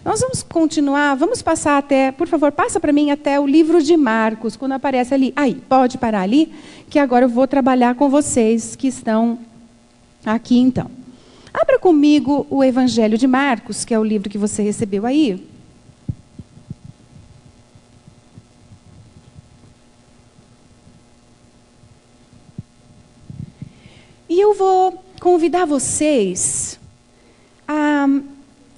Nós vamos continuar, vamos passar até, por favor, passa para mim até o livro de Marcos, quando aparece ali. Aí, pode parar ali, que agora eu vou trabalhar com vocês que estão aqui então. Abra comigo o Evangelho de Marcos, que é o livro que você recebeu aí. E eu vou convidar vocês a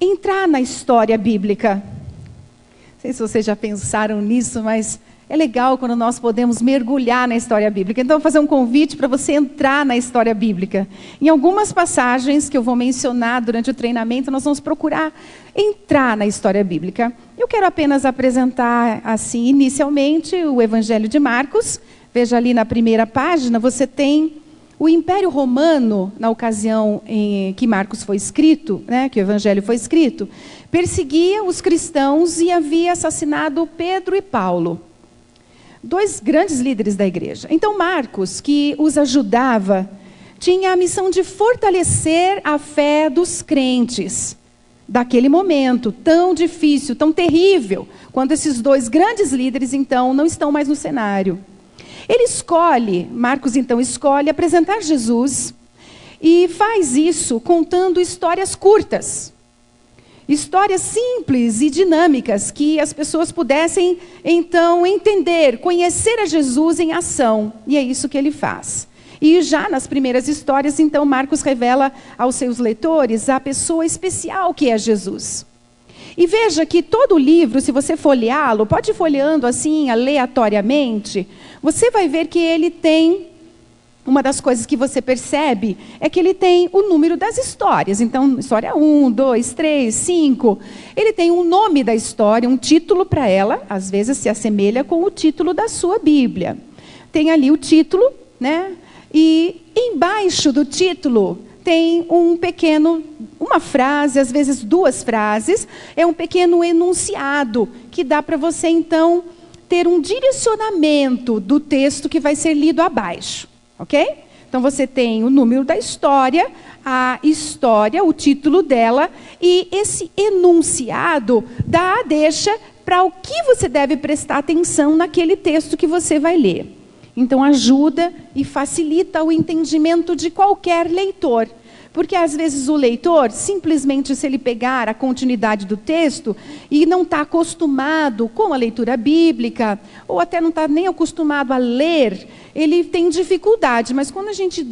entrar na história bíblica. Não sei se vocês já pensaram nisso, mas é legal quando nós podemos mergulhar na história bíblica. Então, eu vou fazer um convite para você entrar na história bíblica. Em algumas passagens que eu vou mencionar durante o treinamento, nós vamos procurar entrar na história bíblica. Eu quero apenas apresentar, assim, inicialmente, o Evangelho de Marcos. Veja ali na primeira página, você tem o Império Romano, na ocasião em que Marcos foi escrito, né, que o Evangelho foi escrito, perseguia os cristãos e havia assassinado Pedro e Paulo, dois grandes líderes da igreja. Então Marcos, que os ajudava, tinha a missão de fortalecer a fé dos crentes daquele momento tão difícil, tão terrível, quando esses dois grandes líderes, então, não estão mais no cenário. Marcos então escolhe apresentar Jesus e faz isso contando histórias curtas. Histórias simples e dinâmicas que as pessoas pudessem então entender, conhecer a Jesus em ação. E é isso que ele faz. E já nas primeiras histórias, então, Marcos revela aos seus leitores a pessoa especial que é Jesus. E veja que todo o livro, se você folheá-lo, pode ir folheando assim, aleatoriamente, você vai ver que ele tem, uma das coisas que você percebe, é que ele tem o número das histórias. Então, história 1, 2, 3, 5. Ele tem um nome da história, um título para ela, às vezes se assemelha com o título da sua Bíblia. Tem ali o título, né? E embaixo do título tem uma frase, às vezes duas frases, é um pequeno enunciado, que dá para você, então, ter um direcionamento do texto que vai ser lido abaixo, ok? Então, você tem o número da história, a história, o título dela, e esse enunciado dá a deixa para o que você deve prestar atenção naquele texto que você vai ler. Então, ajuda e facilita o entendimento de qualquer leitor. Porque, às vezes, o leitor, simplesmente, se ele pegar a continuidade do texto e não está acostumado com a leitura bíblica, ou até não está nem acostumado a ler, ele tem dificuldade. Mas quando a gente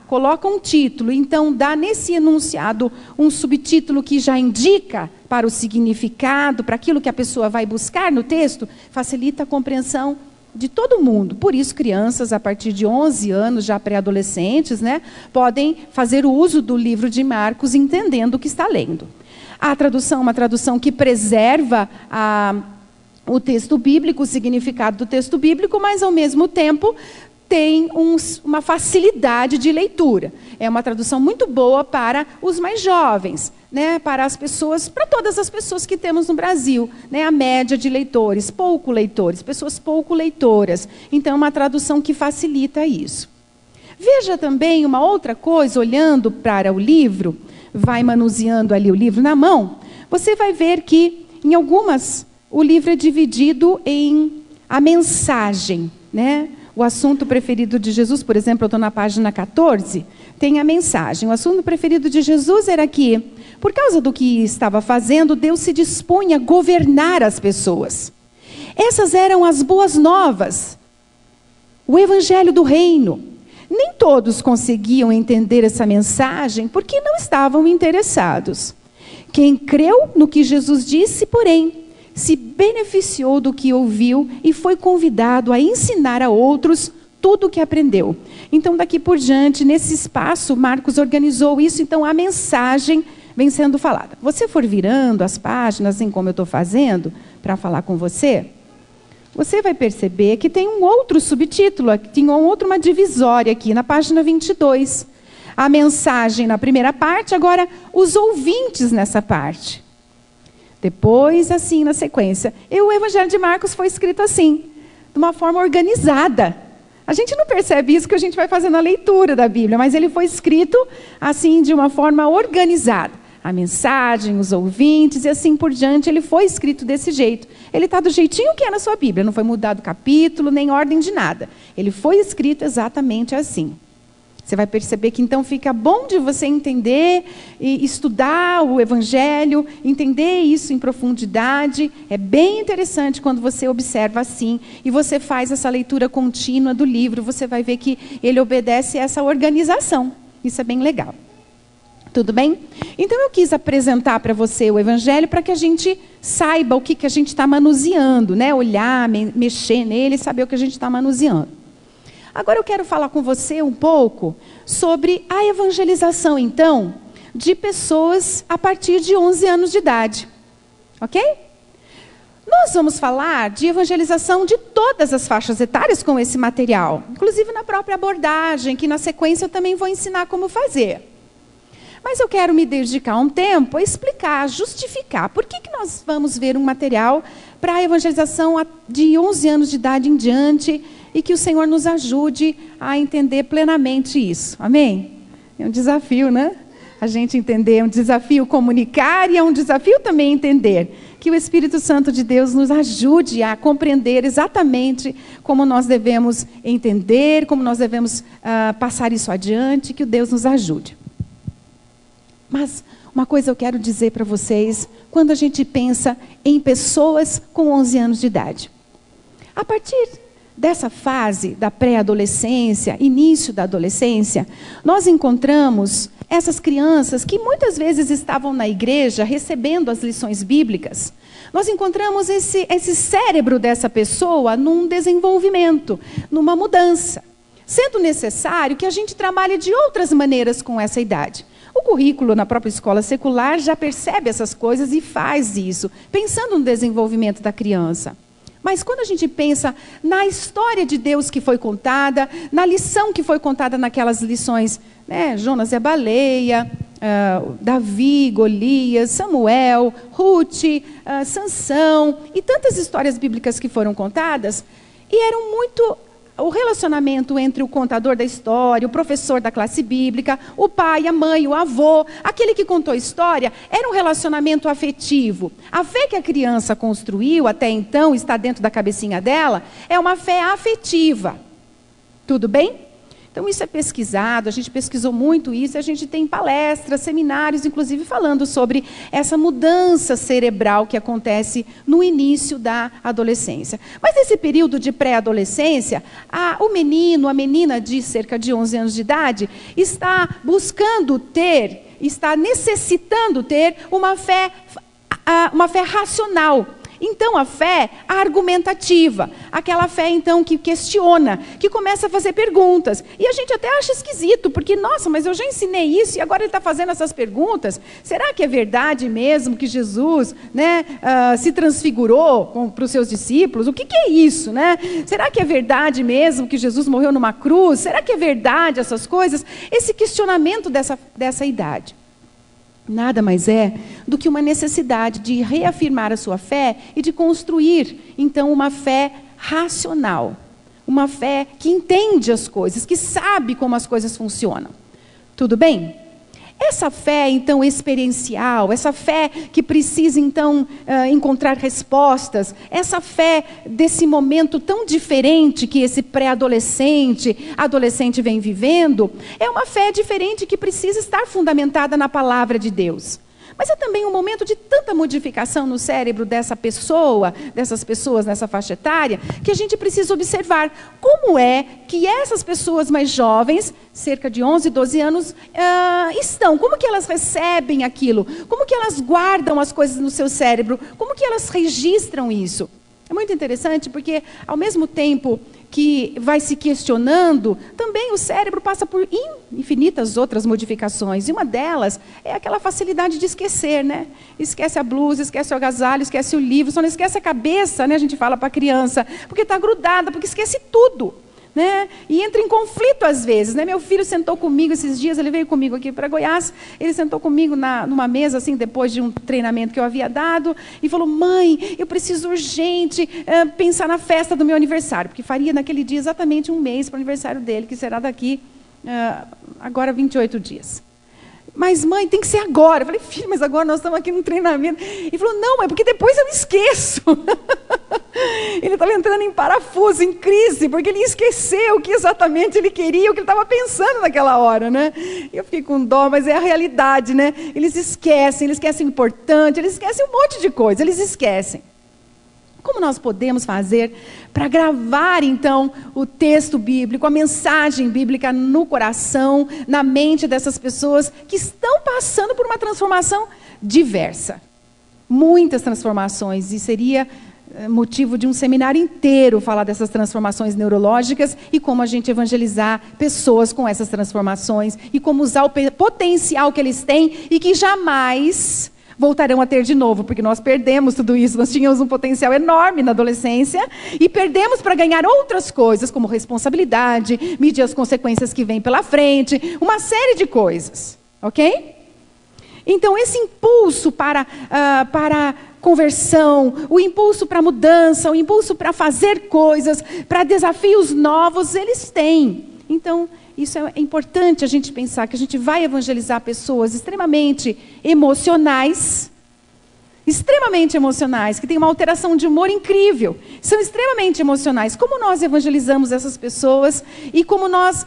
coloca um título, então dá nesse enunciado um subtítulo que já indica para o significado, para aquilo que a pessoa vai buscar no texto, facilita a compreensão de todo mundo. Por isso, crianças a partir de 11 anos, já pré-adolescentes, né, podem fazer o uso do livro de Marcos entendendo o que está lendo. A tradução é uma tradução que preserva o texto bíblico, o significado do texto bíblico, mas ao mesmo tempo tem uma facilidade de leitura. É uma tradução muito boa para os mais jovens, né, para todas as pessoas que temos no Brasil, né, a média de leitores, pessoas pouco leitoras. Então, é uma tradução que facilita isso. Veja também uma outra coisa, olhando para o livro, vai manuseando ali o livro na mão, você vai ver que, em algumas, o livro é dividido em a mensagem, né? O assunto preferido de Jesus, por exemplo, eu estou na página 14, tem a mensagem. O assunto preferido de Jesus era que, por causa do que estava fazendo, Deus se dispunha a governar as pessoas. Essas eram as boas novas, o evangelho do reino. Nem todos conseguiam entender essa mensagem porque não estavam interessados. Quem creu no que Jesus disse, porém, se beneficiou do que ouviu e foi convidado a ensinar a outros tudo o que aprendeu. Então, daqui por diante, nesse espaço, Marcos organizou isso, então a mensagem vem sendo falada. Você for virando as páginas, assim como eu estou fazendo, para falar com você, você vai perceber que tem um outro subtítulo, tem uma divisória aqui, na página 22. A mensagem na primeira parte, agora os ouvintes nessa parte. Depois, assim, na sequência. E o Evangelho de Marcos foi escrito assim, de uma forma organizada. A gente não percebe isso que a gente vai fazendo a leitura da Bíblia, mas ele foi escrito assim, de uma forma organizada. a mensagem, os ouvintes e assim por diante. Ele foi escrito desse jeito. Ele está do jeitinho que é na sua Bíblia, não foi mudado capítulo, nem ordem de nada. Ele foi escrito exatamente assim. Você vai perceber que então fica bom de você entender e estudar o Evangelho, entender isso em profundidade. É bem interessante quando você observa assim e você faz essa leitura contínua do livro, você vai ver que ele obedece a essa organização. Isso é bem legal. Tudo bem? Então eu quis apresentar para você o Evangelho para que a gente saiba o que a gente está manuseando, né? Olhar, mexer nele, saber o que a gente está manuseando. Agora eu quero falar com você um pouco sobre a evangelização, então, de pessoas a partir de 11 anos de idade. Ok? Nós vamos falar de evangelização de todas as faixas etárias com esse material, inclusive na própria abordagem, que na sequência eu também vou ensinar como fazer. Mas eu quero me dedicar um tempo a explicar, a justificar por que nós vamos ver um material para a evangelização de 11 anos de idade em diante e que o Senhor nos ajude a entender plenamente isso. Amém? É um desafio, né? A gente entender, é um desafio comunicar e é um desafio também entender. Que o Espírito Santo de Deus nos ajude a compreender exatamente como nós devemos entender, como nós devemos passar isso adiante, que o Deus nos ajude. Mas uma coisa eu quero dizer para vocês, quando a gente pensa em pessoas com 11 anos de idade. A partir dessa fase da pré-adolescência, início da adolescência, nós encontramos essas crianças que muitas vezes estavam na igreja recebendo as lições bíblicas. Nós encontramos esse cérebro dessa pessoa num desenvolvimento, numa mudança. Sendo necessário que a gente trabalhe de outras maneiras com essa idade. O currículo na própria escola secular já percebe essas coisas e faz isso, pensando no desenvolvimento da criança. Mas quando a gente pensa na história de Deus que foi contada, na lição que foi contada naquelas lições, né, Jonas e a baleia, Davi, Golias, Samuel, Ruth, Sansão, e tantas histórias bíblicas que foram contadas, e eram muito... O relacionamento entre o contador da história, o professor da classe bíblica, o pai, a mãe, o avô, aquele que contou a história, era um relacionamento afetivo. A fé que a criança construiu até então, está dentro da cabecinha dela, é uma fé afetiva. Tudo bem? Então isso é pesquisado, a gente pesquisou muito isso, a gente tem palestras, seminários, inclusive falando sobre essa mudança cerebral que acontece no início da adolescência. Mas nesse período de pré-adolescência, o menino, a menina de cerca de 11 anos de idade, está buscando ter, está necessitando ter uma fé racional. Então a fé argumentativa, aquela fé então que questiona, que começa a fazer perguntas. E a gente até acha esquisito, porque nossa, mas eu já ensinei isso e agora ele está fazendo essas perguntas. Será que é verdade mesmo que Jesus, né, se transfigurou para os seus discípulos? O que é isso, né? Será que é verdade mesmo que Jesus morreu numa cruz? Será que é verdade essas coisas? Esse questionamento dessa idade. Nada mais é do que uma necessidade de reafirmar a sua fé e de construir, então, uma fé racional. Uma fé que entende as coisas, que sabe como as coisas funcionam. Tudo bem? Essa fé, então, experiencial, essa fé que precisa, então, encontrar respostas, essa fé desse momento tão diferente que esse pré-adolescente, adolescente vem vivendo, é uma fé diferente que precisa estar fundamentada na palavra de Deus. Mas é também um momento de tanta modificação no cérebro dessa pessoa, dessas pessoas nessa faixa etária, que a gente precisa observar como é que essas pessoas mais jovens, cerca de 11, 12 anos, estão. Como que elas recebem aquilo? Como que elas guardam as coisas no seu cérebro? Como que elas registram isso? É muito interessante porque, ao mesmo tempo que vai se questionando, também o cérebro passa por infinitas outras modificações. E uma delas é aquela facilidade de esquecer, né? Esquece a blusa, esquece o agasalho, esquece o livro, só não esquece a cabeça, né? A gente fala para a criança, porque está grudada, porque esquece tudo. Né? E entra em conflito às vezes, né? Meu filho sentou comigo esses dias, ele veio comigo aqui para Goiás, ele sentou comigo numa mesa, assim, depois de um treinamento que eu havia dado, e falou: mãe, eu preciso urgente pensar na festa do meu aniversário, porque faria naquele dia exatamente um mês para o aniversário dele, que será daqui agora 28 dias. mas mãe, tem que ser agora. Eu falei, filho, mas agora nós estamos aqui no treinamento. Ele falou, não, é porque depois eu esqueço. Ele estava entrando em parafuso, em crise, porque ele esqueceu o que exatamente ele queria, o que ele estava pensando naquela hora, né? Eu fiquei com dó, mas é a realidade, né? Eles esquecem o importante, eles esquecem um monte de coisa, eles esquecem. Como nós podemos fazer para gravar, então, o texto bíblico, a mensagem bíblica no coração, na mente dessas pessoas que estão passando por uma transformação diversa? Muitas transformações, e seria motivo de um seminário inteiro falar dessas transformações neurológicas e como a gente evangelizar pessoas com essas transformações e como usar o potencial que eles têm e que jamais voltarão a ter de novo, porque nós perdemos tudo isso. Nós tínhamos um potencial enorme na adolescência e perdemos para ganhar outras coisas, como responsabilidade, medir as consequências que vêm pela frente, uma série de coisas, ok? Então, esse impulso para conversão, o impulso para mudança, o impulso para fazer coisas, para desafios novos, eles têm. Então, isso é importante a gente pensar, que a gente vai evangelizar pessoas extremamente emocionais, que têm uma alteração de humor incrível, são extremamente emocionais. Como nós evangelizamos essas pessoas e como nós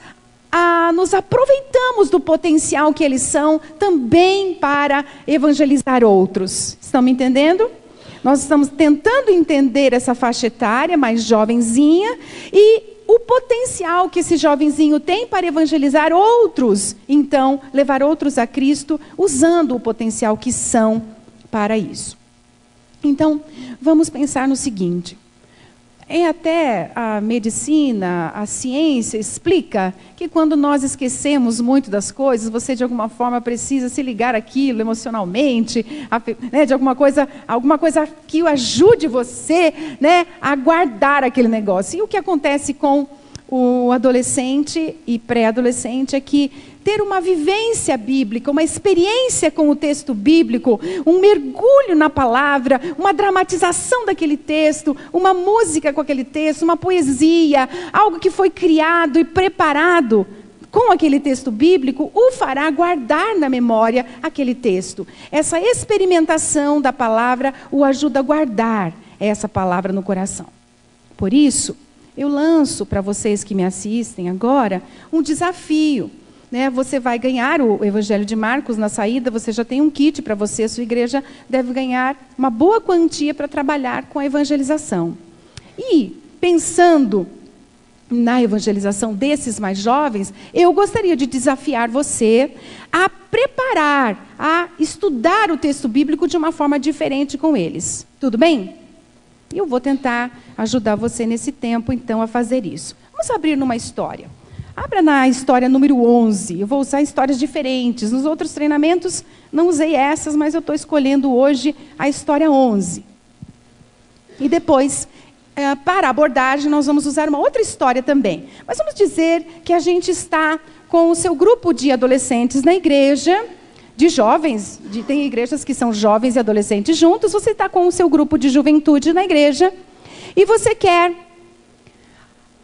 nos aproveitamos do potencial que eles são também para evangelizar outros. Estão me entendendo? Nós estamos tentando entender essa faixa etária mais jovenzinha e o potencial que esse jovenzinho tem para evangelizar outros, então levar outros a Cristo, usando o potencial que são para isso. Então, vamos pensar no seguinte. Até a medicina, a ciência explica que quando nós esquecemos muito das coisas, você de alguma forma precisa se ligar àquilo emocionalmente, né, de alguma coisa que ajude você, né, a guardar aquele negócio. E o que acontece com o adolescente e pré-adolescente é que ter uma vivência bíblica, uma experiência com o texto bíblico, um mergulho na palavra, uma dramatização daquele texto, uma música com aquele texto, uma poesia, algo que foi criado e preparado com aquele texto bíblico, o fará guardar na memória aquele texto. Essa experimentação da palavra o ajuda a guardar essa palavra no coração. Por isso, eu lanço para vocês que me assistem agora um desafio. Você vai ganhar o Evangelho de Marcos na saída, você já tem um kit para você, a sua igreja deve ganhar uma boa quantia para trabalhar com a evangelização. E, pensando na evangelização desses mais jovens, eu gostaria de desafiar você a preparar, a estudar o texto bíblico de uma forma diferente com eles. Tudo bem? E eu vou tentar ajudar você nesse tempo, então, a fazer isso. Vamos abrir numa história. Abra na história número 11. Eu vou usar histórias diferentes. Nos outros treinamentos, não usei essas, mas eu estou escolhendo hoje a história 11. E depois, para a abordagem, nós vamos usar uma outra história também. Mas vamos dizer que a gente está com o seu grupo de adolescentes na igreja, de jovens, tem igrejas que são jovens e adolescentes juntos, você está com o seu grupo de juventude na igreja, e você quer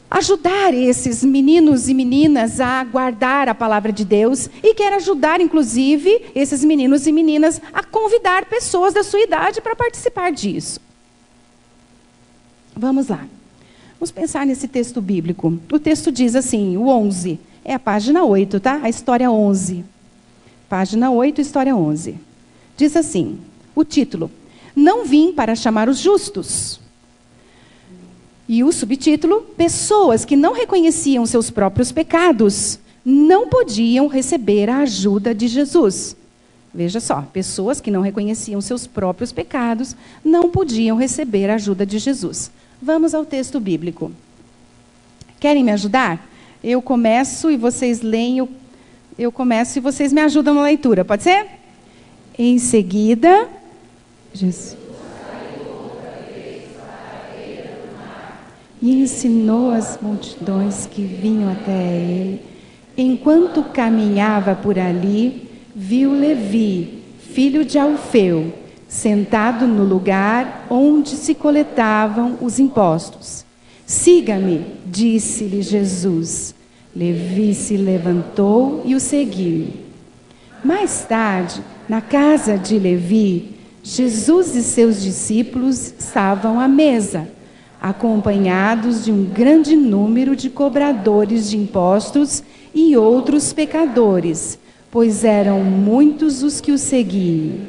ajudar esses meninos e meninas a guardar a palavra de Deus e quer ajudar, inclusive, esses meninos e meninas a convidar pessoas da sua idade para participar disso. Vamos lá. Vamos pensar nesse texto bíblico. O texto diz assim, o 11, é a página 8, tá? A história 11. Página 8, história 11. Diz assim, o título, Não vim para chamar os justos. E o subtítulo, pessoas que não reconheciam seus próprios pecados não podiam receber a ajuda de Jesus. Veja só, pessoas que não reconheciam seus próprios pecados não podiam receber a ajuda de Jesus. Vamos ao texto bíblico. Querem me ajudar? Eu começo e vocês leem, eu começo e vocês me ajudam na leitura, pode ser? Em seguida, Jesus e ensinou as multidões que vinham até ele. Enquanto caminhava por ali, viu Levi, filho de Alfeu, sentado no lugar onde se coletavam os impostos. Siga-me, disse-lhe Jesus. Levi se levantou e o seguiu. Mais tarde, na casa de Levi, Jesus e seus discípulos estavam à mesa, acompanhados de um grande número de cobradores de impostos e outros pecadores, pois eram muitos os que o seguiam.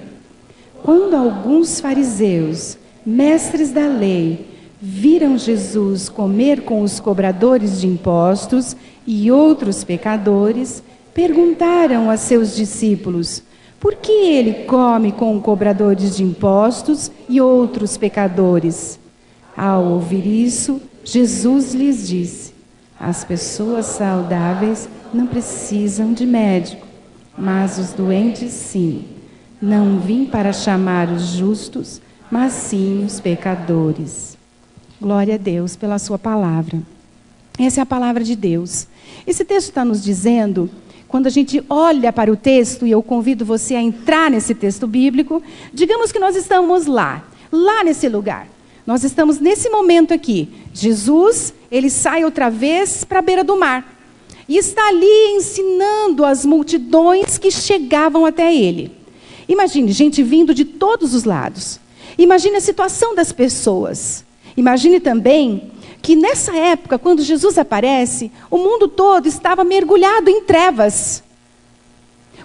Quando alguns fariseus, mestres da lei, viram Jesus comer com os cobradores de impostos e outros pecadores, perguntaram a seus discípulos: por que ele come com cobradores de impostos e outros pecadores? Ao ouvir isso, Jesus lhes disse: as pessoas saudáveis não precisam de médico, mas os doentes sim. Não vim para chamar os justos, mas sim os pecadores. Glória a Deus pela sua palavra. Essa é a palavra de Deus. Esse texto está nos dizendo, quando a gente olha para o texto, e eu convido você a entrar nesse texto bíblico, digamos que nós estamos lá nesse lugar. Nós estamos nesse momento aqui. Jesus, ele sai outra vez para a beira do mar. E está ali ensinando as multidões que chegavam até ele. Imagine, gente vindo de todos os lados. Imagine a situação das pessoas. Imagine também que nessa época, quando Jesus aparece, o mundo todo estava mergulhado em trevas.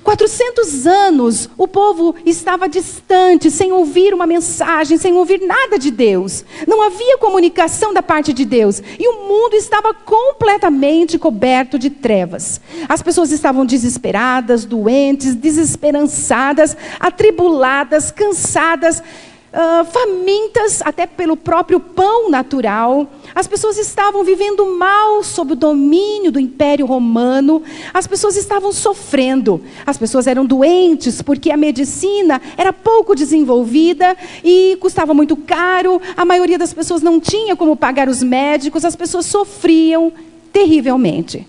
400 anos o povo estava distante, sem ouvir uma mensagem, sem ouvir nada de Deus. Não havia comunicação da parte de Deus. E o mundo estava completamente coberto de trevas. As pessoas estavam desesperadas, doentes, desesperançadas, atribuladas, cansadas, famintas até pelo próprio pão natural. As pessoas estavam vivendo mal sob o domínio do Império Romano. As pessoas estavam sofrendo. As pessoas eram doentes porque a medicina era pouco desenvolvida e custava muito caro. A maioria das pessoas não tinha como pagar os médicos. As pessoas sofriam terrivelmente.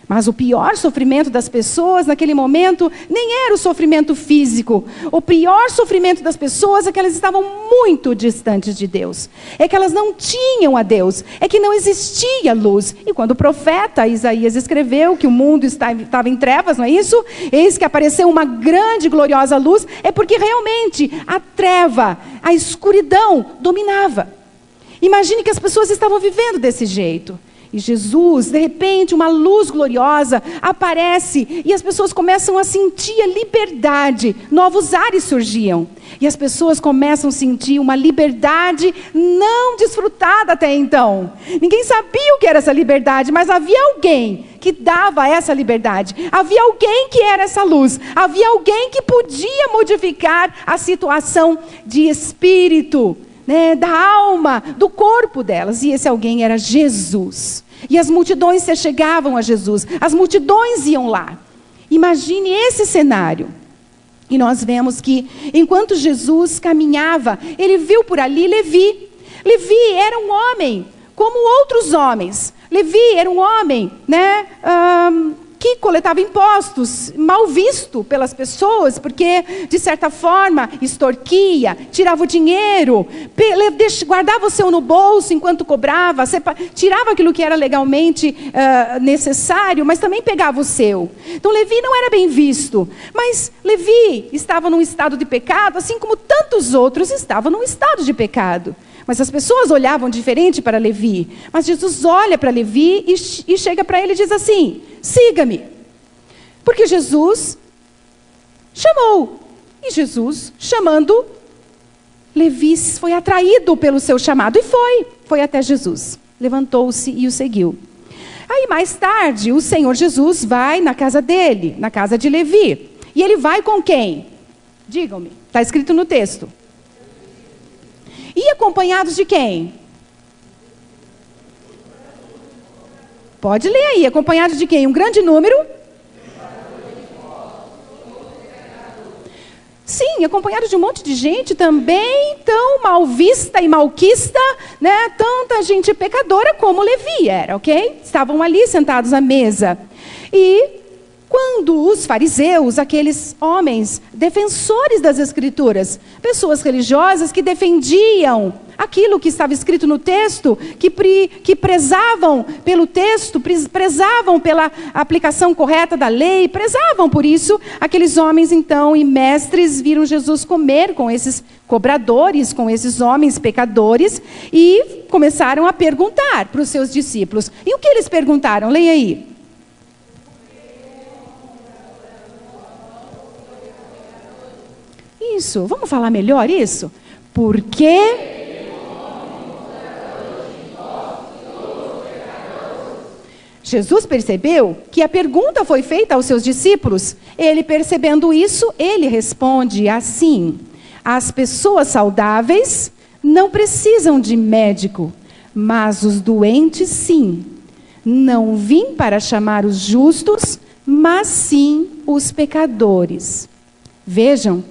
Mas o pior sofrimento das pessoas naquele momento nem era o sofrimento físico. O pior sofrimento das pessoas é que elas estavam muito distantes de Deus. É que elas não tinham a Deus. É que não existia luz. E quando o profeta Isaías escreveu que o mundo estava em trevas, não é isso? Eis que apareceu uma grande e gloriosa luz. É porque realmente a treva, a escuridão dominava. Imagine que as pessoas estavam vivendo desse jeito. E Jesus, de repente, uma luz gloriosa aparece e as pessoas começam a sentir a liberdade. Novos ares surgiam. E as pessoas começam a sentir uma liberdade não desfrutada até então. Ninguém sabia o que era essa liberdade, mas havia alguém que dava essa liberdade. Havia alguém que era essa luz. Havia alguém que podia modificar a situação de espírito, né, da alma, do corpo delas. E esse alguém era Jesus. E as multidões se chegavam a Jesus. As multidões iam lá. Imagine esse cenário. E nós vemos que, enquanto Jesus caminhava, ele viu por ali Levi. Levi era um homem, como outros homens. Levi era um homem, né, que coletava impostos, mal visto pelas pessoas, porque, de certa forma, extorquia, tirava o dinheiro, guardava o seu no bolso enquanto cobrava, tirava aquilo que era legalmente necessário, mas também pegava o seu. Então, Levi não era bem visto, mas Levi estava num estado de pecado, assim como tantos outros estavam num estado de pecado. Mas as pessoas olhavam diferente para Levi. Mas Jesus olha para Levi e chega para ele e diz assim: siga-me. Porque Jesus chamou. E Jesus, chamando, Levi foi atraído pelo seu chamado. E foi até Jesus. Levantou-se e o seguiu. Aí mais tarde, o Senhor Jesus vai na casa dele, na casa de Levi. E ele vai com quem? Digam-me. Está escrito no texto. E acompanhados de quem? Pode ler aí. Acompanhados de quem? Um grande número? Sim, acompanhados de um monte de gente também tão mal vista e malquista, né? Tanta gente pecadora como Levi era, ok? Estavam ali sentados à mesa. E quando os fariseus, aqueles homens defensores das Escrituras, pessoas religiosas que defendiam aquilo que estava escrito no texto, que prezavam pelo texto, prezavam pela aplicação correta da lei, prezavam por isso, aqueles homens então e mestres viram Jesus comer com esses cobradores, com esses homens pecadores, e começaram a perguntar para os seus discípulos. E o que eles perguntaram? Leia aí. Isso, vamos falar melhor isso? Porque Jesus percebeu que a pergunta foi feita aos seus discípulos. Ele, percebendo isso, ele responde assim: as pessoas saudáveis não precisam de médico, mas os doentes sim. Não vim para chamar os justos, mas sim os pecadores. Vejam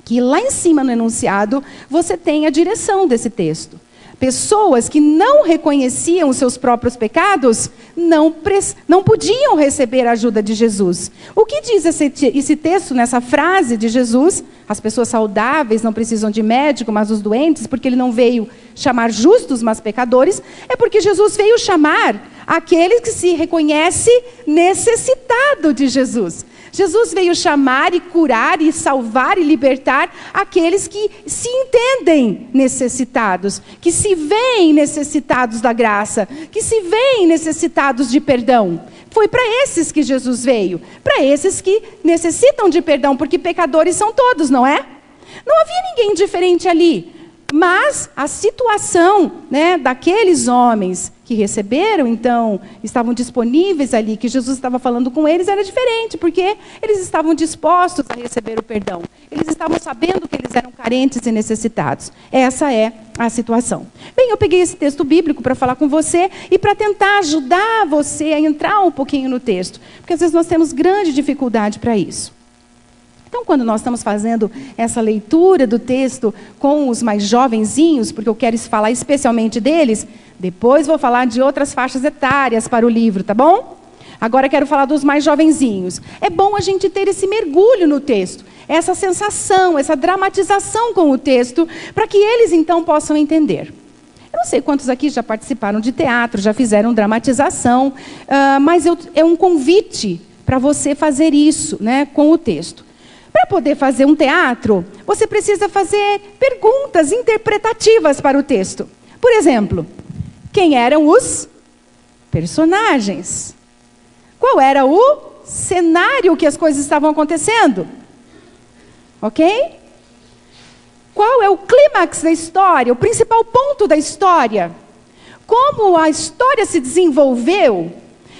que lá em cima no enunciado você tem a direção desse texto. Pessoas que não reconheciam os seus próprios pecados não podiam receber a ajuda de Jesus. O que diz esse texto nessa frase de Jesus? As pessoas saudáveis não precisam de médico, mas os doentes, porque ele não veio chamar justos, mas pecadores, é porque Jesus veio chamar aquele que se reconhece necessitado de Jesus. Jesus veio chamar e curar e salvar e libertar aqueles que se entendem necessitados, que se veem necessitados da graça, que se veem necessitados de perdão. Foi para esses que Jesus veio, para esses que necessitam de perdão, porque pecadores são todos, não é? Não havia ninguém diferente ali. Mas a situação, daqueles homens que receberam, então, estavam disponíveis ali, que Jesus estava falando com eles, era diferente, porque eles estavam dispostos a receber o perdão. Eles estavam sabendo que eles eram carentes e necessitados. Essa é a situação. Bem, eu peguei esse texto bíblico para falar com você e para tentar ajudar você a entrar um pouquinho no texto, porque às vezes nós temos grande dificuldade para isso. Então, quando nós estamos fazendo essa leitura do texto com os mais jovenzinhos, porque eu quero falar especialmente deles, depois vou falar de outras faixas etárias para o livro, tá bom? Agora quero falar dos mais jovenzinhos. É bom a gente ter esse mergulho no texto, essa sensação, essa dramatização com o texto, para que eles então possam entender. Eu não sei quantos aqui já participaram de teatro, já fizeram dramatização, mas é um convite para você fazer isso, com o texto. Para poder fazer um teatro, você precisa fazer perguntas interpretativas para o texto. Por exemplo, quem eram os personagens? Qual era o cenário que as coisas estavam acontecendo? Ok? Qual é o clímax da história, o principal ponto da história? Como a história se desenvolveu?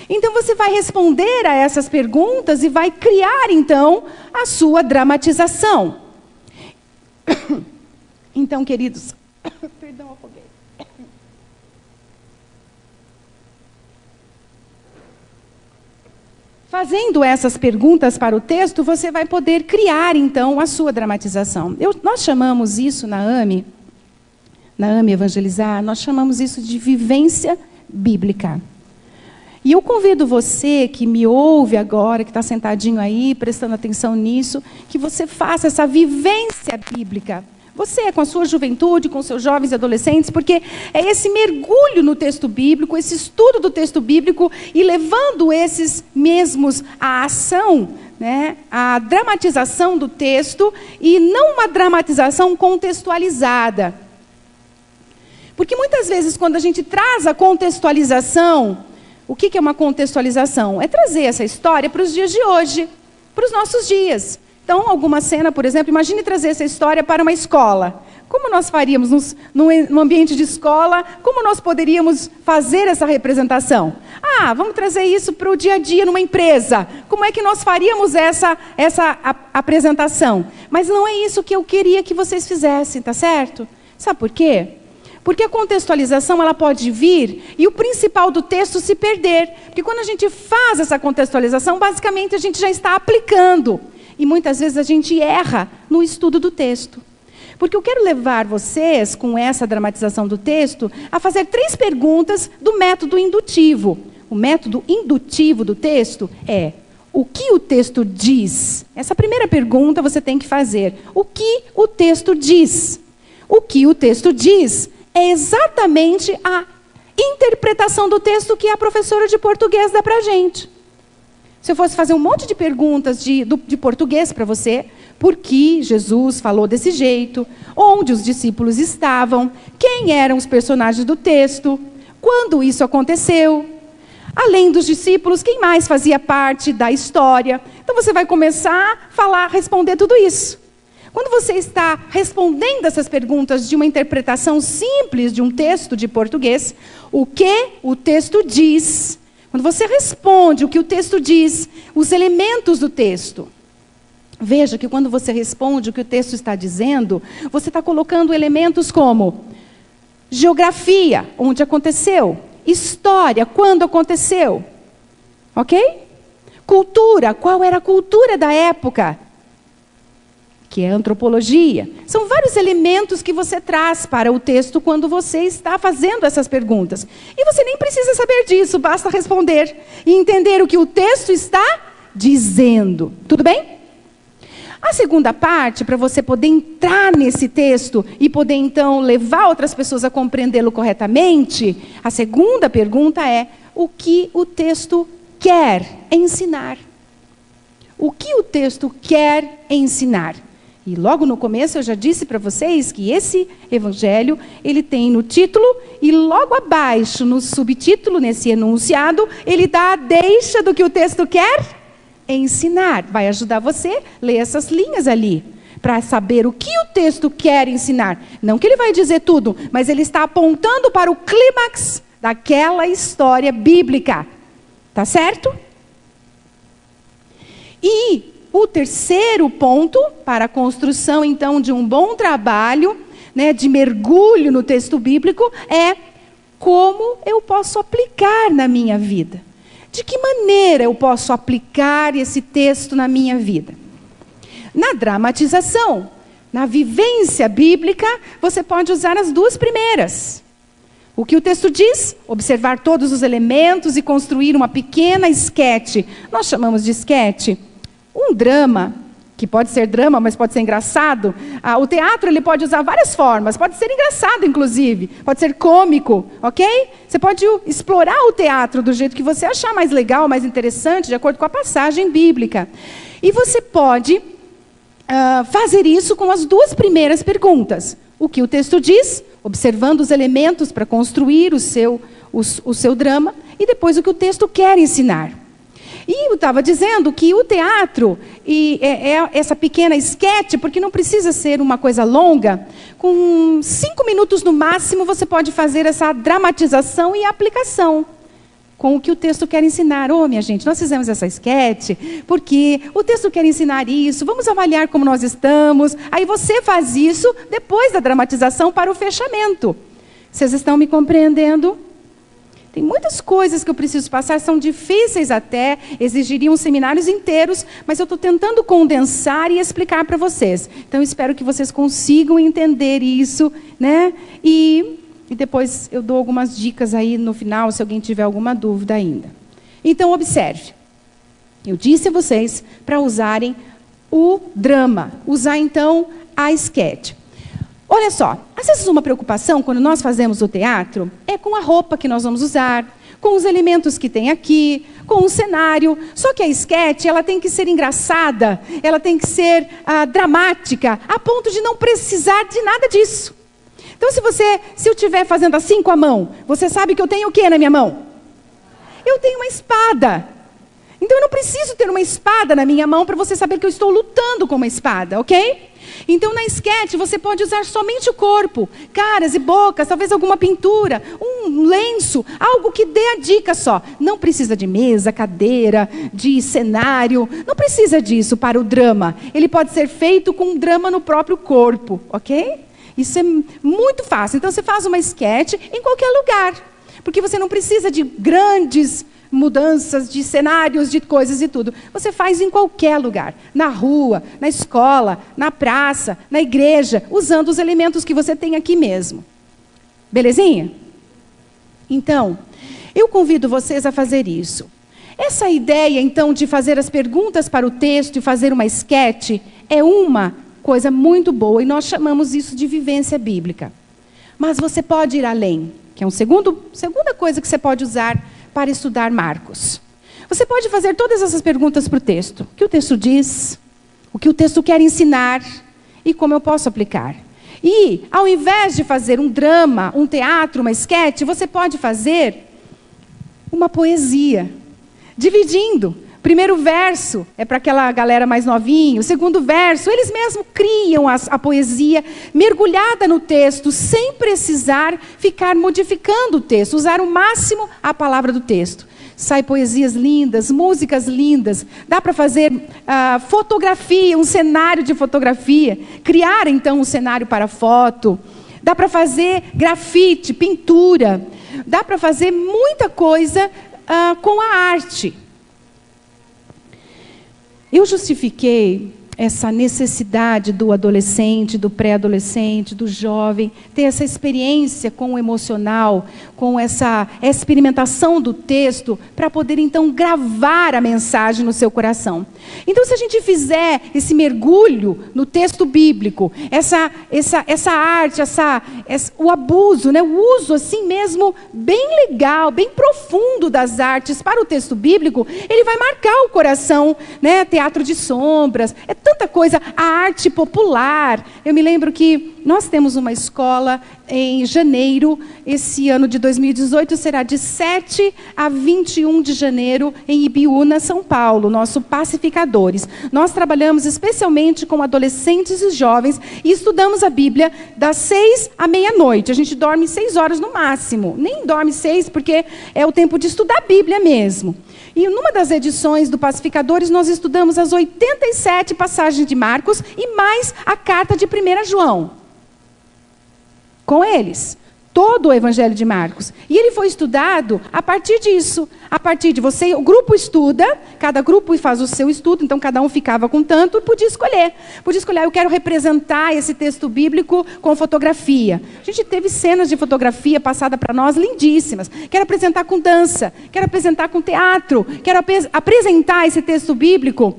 Então você vai responder a essas perguntas e vai criar então a sua dramatização. Então, queridos, perdão, afoguei. Fazendo essas perguntas para o texto, você vai poder criar então a sua dramatização. Nós chamamos isso na AME Evangelizar, nós chamamos isso de vivência bíblica. E eu convido você que me ouve agora, que está sentadinho aí, prestando atenção nisso, que você faça essa vivência bíblica. Você, com a sua juventude, com seus jovens e adolescentes, porque é esse mergulho no texto bíblico, esse estudo do texto bíblico, e levando esses mesmos à ação, a dramatização do texto, e não uma dramatização contextualizada. Porque muitas vezes, quando a gente traz a contextualização, o que é uma contextualização? É trazer essa história para os dias de hoje, para os nossos dias. Então, alguma cena, por exemplo, imagine trazer essa história para uma escola. Como nós faríamos no ambiente de escola? Como nós poderíamos fazer essa representação? Vamos trazer isso para o dia a dia numa empresa. Como é que nós faríamos essa apresentação? Mas não é isso que eu queria que vocês fizessem, tá certo? Sabe por quê? Porque a contextualização ela pode vir e o principal do texto se perder. Porque quando a gente faz essa contextualização, basicamente a gente já está aplicando. E muitas vezes a gente erra no estudo do texto. Porque eu quero levar vocês, com essa dramatização do texto, a fazer 3 perguntas do método indutivo. O método indutivo do texto é: o que o texto diz? Essa primeira pergunta você tem que fazer. O que o texto diz? O que o texto diz é exatamente a interpretação do texto que a professora de português dá para a gente. Se eu fosse fazer um monte de perguntas de português para você, por que Jesus falou desse jeito? Onde os discípulos estavam? Quem eram os personagens do texto? Quando isso aconteceu? Além dos discípulos, quem mais fazia parte da história? Então você vai começar a responder tudo isso. Quando você está respondendo essas perguntas de uma interpretação simples de um texto de português, o que o texto diz? Quando você responde o que o texto diz, os elementos do texto. Veja que quando você responde o que o texto está dizendo, você está colocando elementos como geografia, onde aconteceu, história, quando aconteceu, ok? Cultura, qual era a cultura da época? Que é antropologia. São vários elementos que você traz para o texto quando você está fazendo essas perguntas. E você nem precisa saber disso, basta responder e entender o que o texto está dizendo. Tudo bem? A segunda parte, para você poder entrar nesse texto e poder então levar outras pessoas a compreendê-lo corretamente, a segunda pergunta é: o que o texto quer ensinar? O que o texto quer ensinar? E logo no começo eu já disse para vocês que esse evangelho, ele tem no título e logo abaixo, no subtítulo, nesse enunciado, ele dá a deixa do que o texto quer ensinar. Vai ajudar você a ler essas linhas ali, para saber o que o texto quer ensinar. Não que ele vai dizer tudo, mas ele está apontando para o clímax daquela história bíblica. Tá certo? E o terceiro ponto para a construção, então, de um bom trabalho, né, de mergulho no texto bíblico, é como eu posso aplicar na minha vida. De que maneira eu posso aplicar esse texto na minha vida? Na dramatização, na vivência bíblica, você pode usar as duas primeiras. O que o texto diz? Observar todos os elementos e construir uma pequena esquete. Nós chamamos de esquete. Um drama, que pode ser drama, mas pode ser engraçado. O teatro ele pode usar várias formas. Pode ser engraçado, inclusive. Pode ser cômico, ok? Você pode explorar o teatro do jeito que você achar mais legal, mais interessante, de acordo com a passagem bíblica. E você pode fazer isso com as duas primeiras perguntas. O que o texto diz? Observando os elementos para construir o seu drama. E depois o que o texto quer ensinar. E eu estava dizendo que o teatro é essa pequena esquete, porque não precisa ser uma coisa longa. Com 5 minutos no máximo, você pode fazer essa dramatização e aplicação com o que o texto quer ensinar. Minha gente, nós fizemos essa esquete porque o texto quer ensinar isso. Vamos avaliar como nós estamos. Aí você faz isso depois da dramatização para o fechamento. Vocês estão me compreendendo? Tem muitas coisas que eu preciso passar, são difíceis até, exigiriam seminários inteiros, mas eu estou tentando condensar e explicar para vocês. Então, eu espero que vocês consigam entender isso, né? E depois eu dou algumas dicas aí no final, se alguém tiver alguma dúvida ainda. Então, observe. Eu disse a vocês para usarem o drama, usar então a esquete. Olha só, às vezes uma preocupação quando nós fazemos o teatro é com a roupa que nós vamos usar, com os elementos que tem aqui, com o cenário. Só que a esquete, ela tem que ser engraçada, ela tem que ser dramática, a ponto de não precisar de nada disso. Então se eu estiver fazendo assim com a mão, você sabe que eu tenho o que na minha mão? Eu tenho uma espada. Então eu não preciso ter uma espada na minha mão para você saber que eu estou lutando com uma espada, ok? Então, na esquete, você pode usar somente o corpo, caras e bocas, talvez alguma pintura, um lenço, algo que dê a dica só. Não precisa de mesa, cadeira, de cenário, não precisa disso para o drama. Ele pode ser feito com um drama no próprio corpo, ok? Isso é muito fácil. Então, você faz uma esquete em qualquer lugar, porque você não precisa de grandes mudanças de cenários, de coisas e tudo. Você faz em qualquer lugar, na rua, na escola, na praça, na igreja, usando os elementos que você tem aqui mesmo. Belezinha? Então, eu convido vocês a fazer isso. Essa ideia, então, de fazer as perguntas para o texto e fazer uma esquete é uma coisa muito boa e nós chamamos isso de vivência bíblica. Mas você pode ir além, que é segunda coisa que você pode usar para estudar Marcos. Você pode fazer todas essas perguntas para o texto. O que o texto diz? O que o texto quer ensinar? E como eu posso aplicar? E, ao invés de fazer um drama, um teatro, uma esquete, você pode fazer uma poesia, dividindo. Primeiro verso é para aquela galera mais novinha. O segundo verso, eles mesmos criam a poesia mergulhada no texto, sem precisar ficar modificando o texto. Usar o máximo a palavra do texto. Sai poesias lindas, músicas lindas. Dá para fazer fotografia, um cenário de fotografia. Criar, então, um cenário para foto. Dá para fazer grafite, pintura. Dá para fazer muita coisa com a arte. Eu justifiquei essa necessidade do adolescente, do pré-adolescente, do jovem, ter essa experiência com o emocional, com essa experimentação do texto, para poder então gravar a mensagem no seu coração. Então, se a gente fizer esse mergulho no texto bíblico, essa arte, o abuso, né, o uso assim mesmo, bem legal, bem profundo das artes para o texto bíblico, ele vai marcar o coração, né, teatro de sombras, tanta coisa, a arte popular. Eu me lembro que nós temos uma escola em janeiro, esse ano de 2018 será de 7 a 21 de janeiro em Ibiúna, São Paulo, nosso Pacificadores. Nós trabalhamos especialmente com adolescentes e jovens e estudamos a Bíblia das 6 à meia-noite. A gente dorme 6 horas no máximo, nem dorme 6 porque é o tempo de estudar a Bíblia mesmo. E numa das edições do Pacificadores, nós estudamos as 87 passagens de Marcos e mais a carta de 1 João. Com eles. Todo o Evangelho de Marcos. E ele foi estudado a partir disso. A partir de você, o grupo estuda, cada grupo faz o seu estudo, então cada um ficava com tanto e podia escolher. Podia escolher, eu quero representar esse texto bíblico com fotografia. A gente teve cenas de fotografia passada para nós lindíssimas. Quero apresentar com dança, quero apresentar com teatro, quero apresentar esse texto bíblico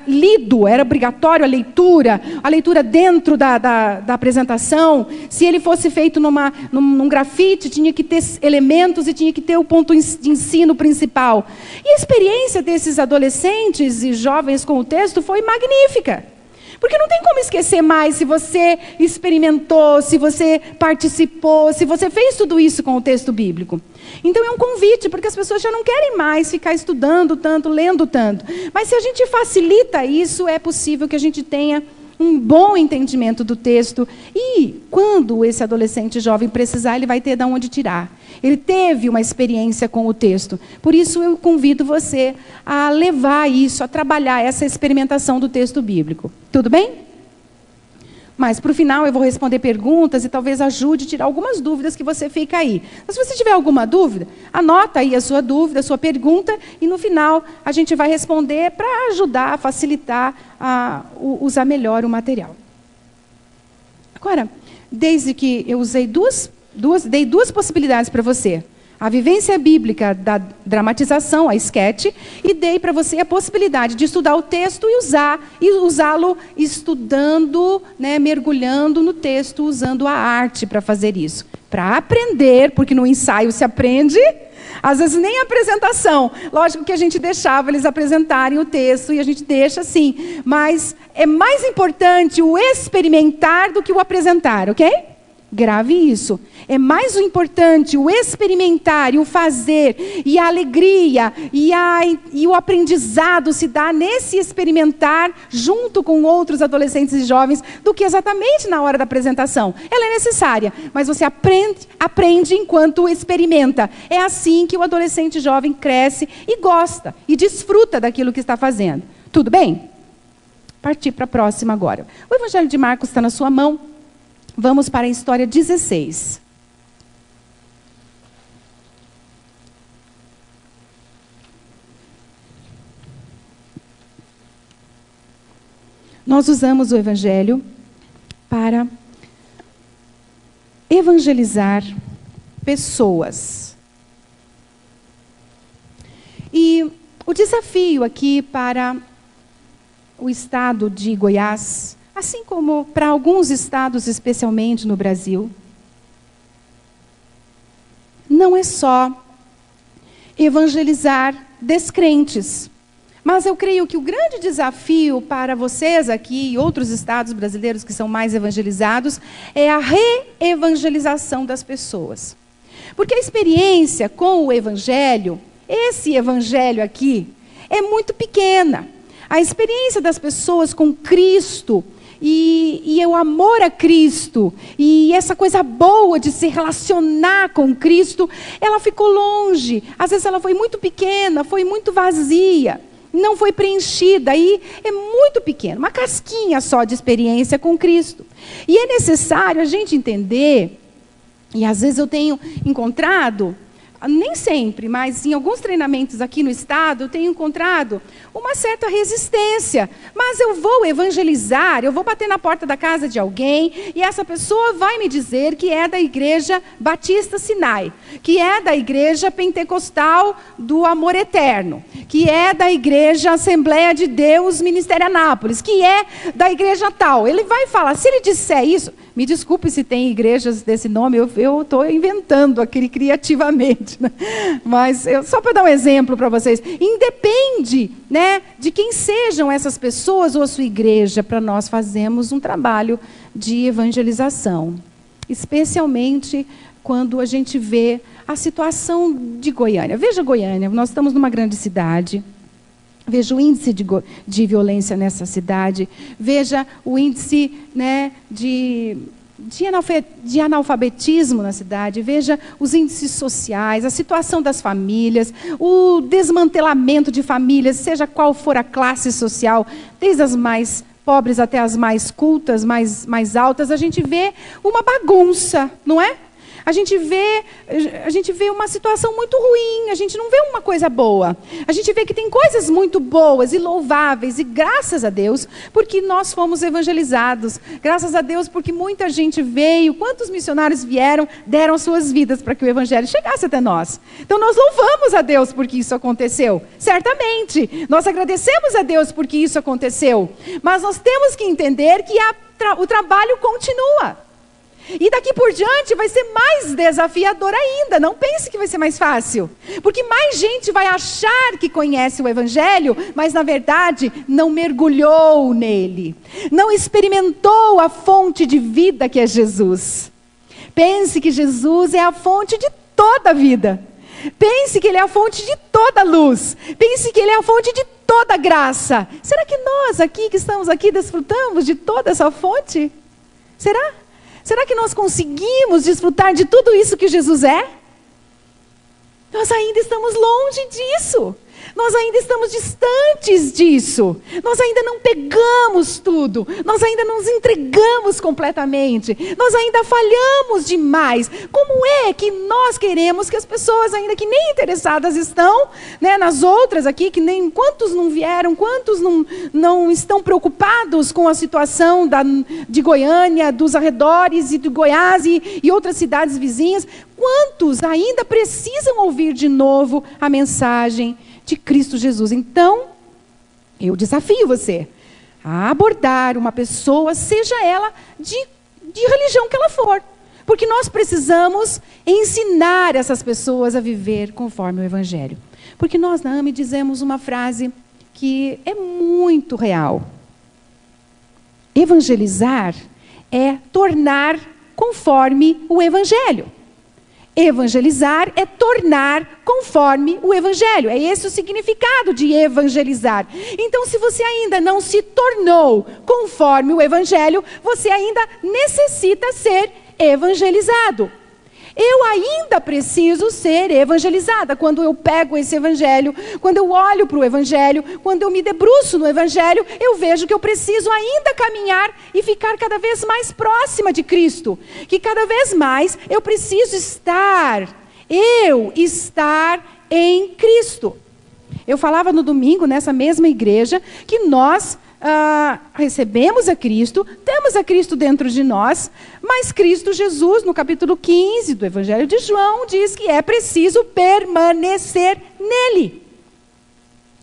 lido, era obrigatório a leitura dentro da apresentação. Se ele fosse feito num grafite, tinha que ter elementos e tinha que ter o ponto de ensino principal. E a experiência desses adolescentes e jovens com o texto foi magnífica. Porque não tem como esquecer mais se você experimentou, se você participou, se você fez tudo isso com o texto bíblico. Então é um convite, porque as pessoas já não querem mais ficar estudando tanto, lendo tanto. Mas se a gente facilita isso, é possível que a gente tenha um bom entendimento do texto. E quando esse adolescente jovem precisar, ele vai ter de onde tirar. Ele teve uma experiência com o texto. Por isso eu convido você a levar isso, a trabalhar essa experimentação do texto bíblico. Tudo bem? Mas, para o final, eu vou responder perguntas e talvez ajude a tirar algumas dúvidas que você fica aí. Mas, se você tiver alguma dúvida, anota aí a sua dúvida, a sua pergunta, e no final a gente vai responder para ajudar, a facilitar, a usar melhor o material. Agora, desde que eu usei dei duas possibilidades para você. A vivência bíblica da dramatização, a esquete, e dei para você a possibilidade de estudar o texto e usá-lo estudando, né, mergulhando no texto, usando a arte para fazer isso. Para aprender, porque no ensaio se aprende, às vezes nem a apresentação. Lógico que a gente deixava eles apresentarem o texto e a gente deixa assim. Mas é mais importante o experimentar do que o apresentar, ok? Grave isso. É mais o importante o experimentar e o fazer, e a alegria e o aprendizado se dá nesse experimentar junto com outros adolescentes e jovens do que exatamente na hora da apresentação. Ela é necessária, mas você aprende enquanto experimenta. É assim que o adolescente jovem cresce e gosta e desfruta daquilo que está fazendo. Tudo bem? Partir para a próxima agora. O Evangelho de Marcos está na sua mão. Vamos para a história 16. Nós usamos o Evangelho para evangelizar pessoas. E O desafio aqui para o estado de Goiás, assim como para alguns estados, especialmente no Brasil, não é só evangelizar descrentes. Mas eu creio que o grande desafio para vocês aqui e outros estados brasileiros que são mais evangelizados é a reevangelização das pessoas. Porque a experiência com o evangelho, esse evangelho aqui, é muito pequena. A experiência das pessoas com Cristo e o amor a Cristo e essa coisa boa de se relacionar com Cristo, ela ficou longe. Às vezes ela foi muito pequena, foi muito vazia. Não foi preenchida, aí é muito pequeno, uma casquinha só de experiência com Cristo. E é necessário a gente entender, e às vezes eu tenho encontrado, nem sempre, mas em alguns treinamentos aqui no estado, eu tenho encontrado uma certa resistência. Mas eu vou evangelizar, eu vou bater na porta da casa de alguém, e essa pessoa vai me dizer que é da Igreja Batista Sinai, que é da Igreja Pentecostal do Amor Eterno, que é da Igreja Assembleia de Deus Ministério Anápolis, que é da igreja tal. Ele vai falar, se ele disser isso, me desculpe se tem igrejas desse nome, eu estou inventando aquele criativamente, né? Mas só para dar um exemplo para vocês, independe, né, de quem sejam essas pessoas ou a sua igreja, para nós fazermos um trabalho de evangelização, especialmente quando a gente vê a situação de Goiânia. Veja Goiânia, nós estamos numa grande cidade. Veja o índice de violência nessa cidade. Veja o índice, né, de analfabetismo na cidade. Veja os índices sociais, a situação das famílias, o desmantelamento de famílias, seja qual for a classe social, desde as mais pobres até as mais cultas, mais altas. A gente vê uma bagunça, não é? A gente vê uma situação muito ruim, a gente não vê uma coisa boa. A gente vê que tem coisas muito boas e louváveis, e graças a Deus, porque nós fomos evangelizados. Graças a Deus, porque muita gente veio, quantos missionários vieram, deram suas vidas para que o evangelho chegasse até nós. Então nós louvamos a Deus porque isso aconteceu. Certamente, nós agradecemos a Deus porque isso aconteceu. Mas nós temos que entender que o trabalho continua. E daqui por diante vai ser mais desafiador ainda. Não pense que vai ser mais fácil. Porque mais gente vai achar que conhece o evangelho, mas na verdade não mergulhou nele. Não experimentou a fonte de vida que é Jesus. Pense que Jesus é a fonte de toda a vida. Pense que Ele é a fonte de toda a luz. Pense que Ele é a fonte de toda a graça. Será que nós aqui que estamos aqui desfrutamos de toda essa fonte? Será? Será que nós conseguimos desfrutar de tudo isso que Jesus é? Nós ainda estamos longe disso. Nós ainda estamos distantes disso. Nós ainda não pegamos tudo. Nós ainda não nos entregamos completamente. Nós ainda falhamos demais. Como é que nós queremos que as pessoas, ainda que nem interessadas estão, né, nas outras aqui, que nem quantos não vieram, quantos não estão preocupados com a situação de Goiânia, dos arredores e de Goiás e outras cidades vizinhas, quantos ainda precisam ouvir de novo a mensagem de Cristo Jesus? Então, eu desafio você a abordar uma pessoa, seja ela de religião que ela for. Porque nós precisamos ensinar essas pessoas a viver conforme o Evangelho. Porque nós, na AME, dizemos uma frase que é muito real. Evangelizar é tornar conforme o Evangelho. Evangelizar é tornar conforme o Evangelho. É esse o significado de evangelizar. Então, se você ainda não se tornou conforme o Evangelho, você ainda necessita ser evangelizado. Eu ainda preciso ser evangelizada. Quando eu pego esse Evangelho, quando eu olho para o Evangelho, quando eu me debruço no Evangelho, eu vejo que eu preciso ainda caminhar e ficar cada vez mais próxima de Cristo. Que cada vez mais eu preciso estar em Cristo. Eu falava no domingo, nessa mesma igreja, que nós recebemos a Cristo, temos a Cristo dentro de nós, mas Cristo Jesus, no capítulo 15 do Evangelho de João, diz que é preciso permanecer nele.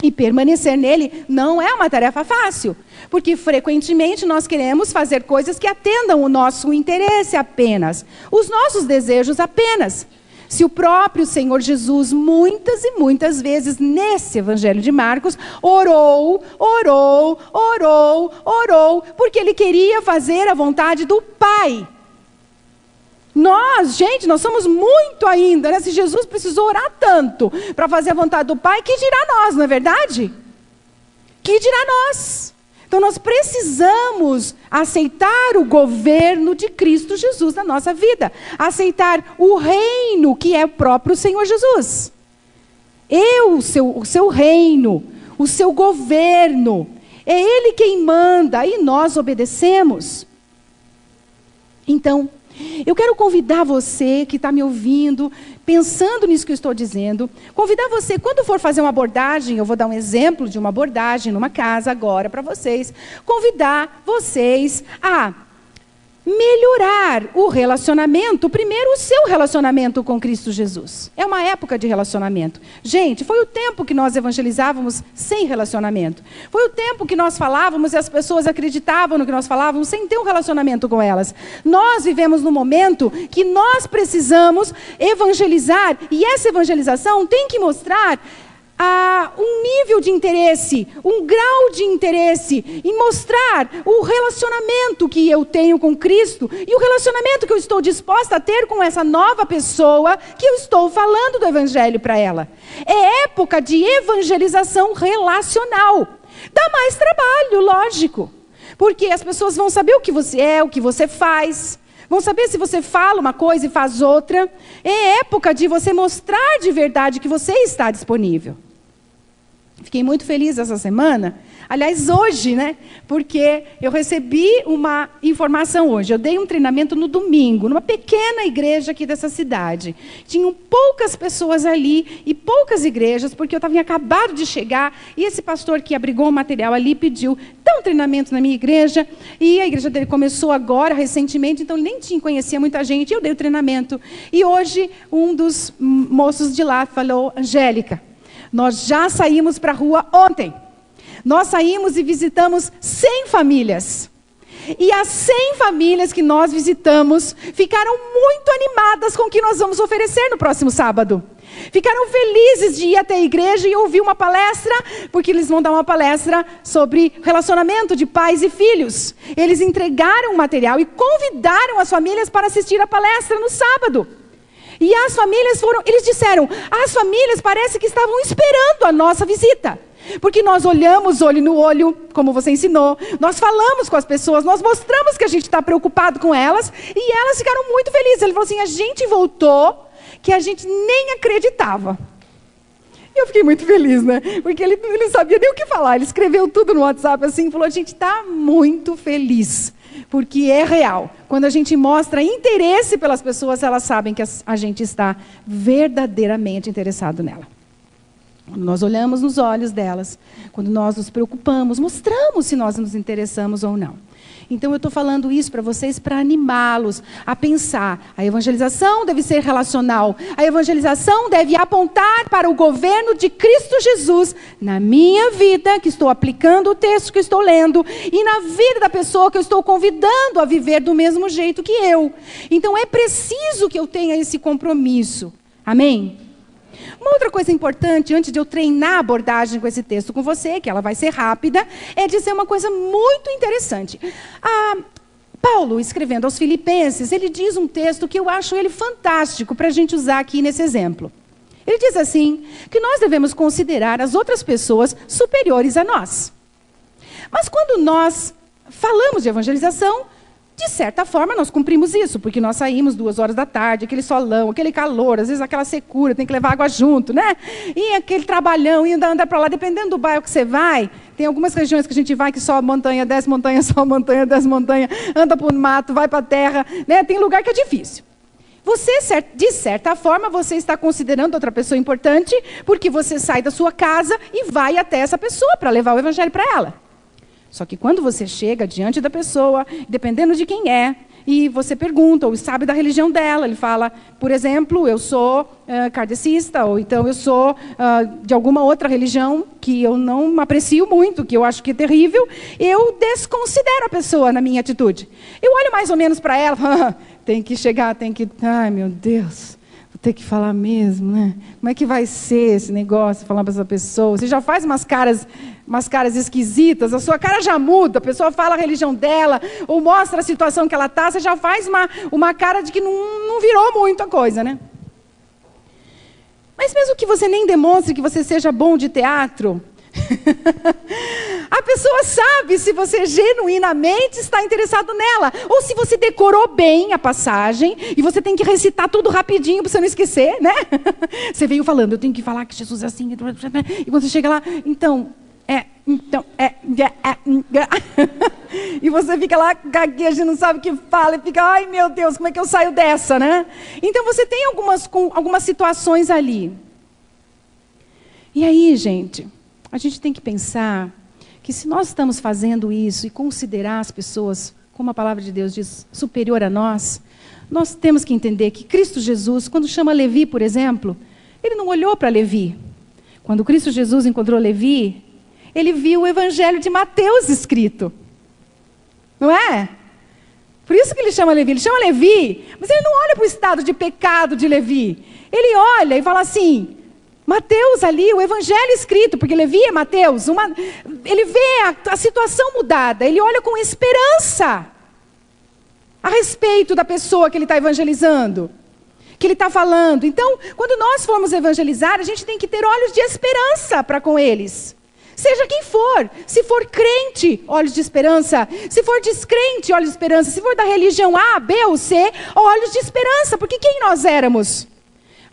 E permanecer nele não é uma tarefa fácil, porque frequentemente nós queremos fazer coisas que atendam o nosso interesse apenas, os nossos desejos apenas. Se o próprio Senhor Jesus, muitas e muitas vezes, nesse Evangelho de Marcos, orou, porque ele queria fazer a vontade do Pai. Nós somos muito ainda, né? Se Jesus precisou orar tanto para fazer a vontade do Pai, que dirá nós, não é verdade? Que dirá nós? Então nós precisamos aceitar o governo de Cristo Jesus na nossa vida. Aceitar o reino que é o próprio Senhor Jesus. O seu reino, o seu governo. É Ele quem manda e nós obedecemos. Então, eu quero convidar você que está me ouvindo, pensando nisso que eu estou dizendo, convidar você, quando for fazer uma abordagem, eu vou dar um exemplo de uma abordagem numa casa agora para vocês, convidar vocês a melhorar o relacionamento, primeiro o seu relacionamento com Cristo Jesus. É uma época de relacionamento. Gente, foi o tempo que nós evangelizávamos sem relacionamento. Foi o tempo que nós falávamos e as pessoas acreditavam no que nós falávamos sem ter um relacionamento com elas. Nós vivemos num momento que nós precisamos evangelizar e essa evangelização tem que mostrar um nível de interesse, um grau de interesse em mostrar o relacionamento que eu tenho com Cristo e o relacionamento que eu estou disposta a ter com essa nova pessoa que eu estou falando do Evangelho para ela. É época de evangelização relacional. Dá mais trabalho, lógico, porque as pessoas vão saber o que você é, o que você faz. Vão saber se você fala uma coisa e faz outra. É época de você mostrar de verdade que você está disponível. Fiquei muito feliz essa semana, aliás hoje, né? Porque eu recebi uma informação hoje. Eu dei um treinamento no domingo, numa pequena igreja aqui dessa cidade. Tinham poucas pessoas ali e poucas igrejas, porque eu tinha acabado de chegar e esse pastor que abrigou o material ali pediu, dá um treinamento na minha igreja. E a igreja dele começou agora, recentemente, então ele nem conhecia muita gente. E eu dei o treinamento. E hoje um dos moços de lá falou, Angélica, nós já saímos para a rua ontem. Nós saímos e visitamos 100 famílias. E as 100 famílias que nós visitamos ficaram muito animadas com o que nós vamos oferecer no próximo sábado. Ficaram felizes de ir até a igreja e ouvir uma palestra, porque eles vão dar uma palestra sobre relacionamento de pais e filhos. Eles entregaram o material e convidaram as famílias para assistir a palestra no sábado. E as famílias eles disseram, as famílias parece que estavam esperando a nossa visita. Porque nós olhamos olho no olho, como você ensinou, nós falamos com as pessoas, nós mostramos que a gente está preocupado com elas, e elas ficaram muito felizes. Ele falou assim, a gente voltou, que a gente nem acreditava. E eu fiquei muito feliz, né? Porque ele não sabia nem o que falar, ele escreveu tudo no WhatsApp assim, e falou, a gente está muito feliz. Porque é real. Quando a gente mostra interesse pelas pessoas, elas sabem que a gente está verdadeiramente interessado nela. Quando nós olhamos nos olhos delas, quando nós nos preocupamos, mostramos se nós nos interessamos ou não. Então eu estou falando isso para vocês para animá-los a pensar. A evangelização deve ser relacional. A evangelização deve apontar para o governo de Cristo Jesus na minha vida, que estou aplicando o texto que estou lendo, e na vida da pessoa que eu estou convidando a viver do mesmo jeito que eu. Então é preciso que eu tenha esse compromisso. Amém? Uma outra coisa importante, antes de eu treinar a abordagem com esse texto com você, que ela vai ser rápida, é dizer uma coisa muito interessante. Paulo, escrevendo aos Filipenses, ele diz um texto que eu acho ele fantástico para a gente usar aqui nesse exemplo. Ele diz assim, que nós devemos considerar as outras pessoas superiores a nós. Mas quando nós falamos de evangelização, de certa forma, nós cumprimos isso, porque nós saímos 2 horas da tarde, aquele solão, aquele calor, às vezes aquela secura, tem que levar água junto, né? E aquele trabalhão, e andar para lá, dependendo do bairro que você vai, tem algumas regiões que a gente vai que sobe montanha, desce montanha, sobe montanha, desce montanha, anda para o mato, vai para a terra, né? Tem lugar que é difícil. Você, de certa forma, você está considerando outra pessoa importante, porque você sai da sua casa e vai até essa pessoa para levar o evangelho para ela. Só que quando você chega diante da pessoa, dependendo de quem é, E você pergunta, ou sabe da religião dela. Ele fala, por exemplo, eu sou kardecista, ou então eu sou de alguma outra religião que eu não aprecio muito, que eu acho que é terrível. Eu desconsidero a pessoa na minha atitude. Eu olho mais ou menos para ela, tem que chegar, ai meu Deus, vou ter que falar mesmo, né? Como é que vai ser esse negócio, falar para essa pessoa? Você já faz umas caras esquisitas, a sua cara já muda, a pessoa fala a religião dela, ou mostra a situação que ela está, você já faz uma cara de que não virou muito a coisa, né? Mas mesmo que você nem demonstre que você seja bom de teatro, a pessoa sabe se você genuinamente está interessado nela, ou se você decorou bem a passagem, e você tem que recitar tudo rapidinho para você não esquecer, né? Você veio falando, eu tenho que falar que Jesus é assim, e quando você chega lá, e você fica lá gagueja, não sabe o que fala, e fica, ai meu Deus, como é que eu saio dessa, né? Então você tem algumas situações ali. E aí, gente, a gente tem que pensar que se nós estamos fazendo isso e considerar as pessoas, como a palavra de Deus diz, superior a nós, nós temos que entender que Cristo Jesus, quando chama Levi, por exemplo, ele não olhou para Levi. Quando Cristo Jesus encontrou Levi, ele viu o Evangelho de Mateus escrito. Não é? Por isso que ele chama Levi. Ele chama Levi, mas ele não olha para o estado de pecado de Levi. Ele olha e fala assim, Mateus ali, o Evangelho escrito, porque Levi é Mateus. Ele vê a situação mudada, ele olha com esperança a respeito da pessoa que ele está evangelizando, que ele está falando. Então, quando nós formos evangelizar, a gente tem que ter olhos de esperança para com eles. Seja quem for, se for crente, olhos de esperança, se for descrente, olhos de esperança, se for da religião A, B ou C, olhos de esperança, porque quem nós éramos?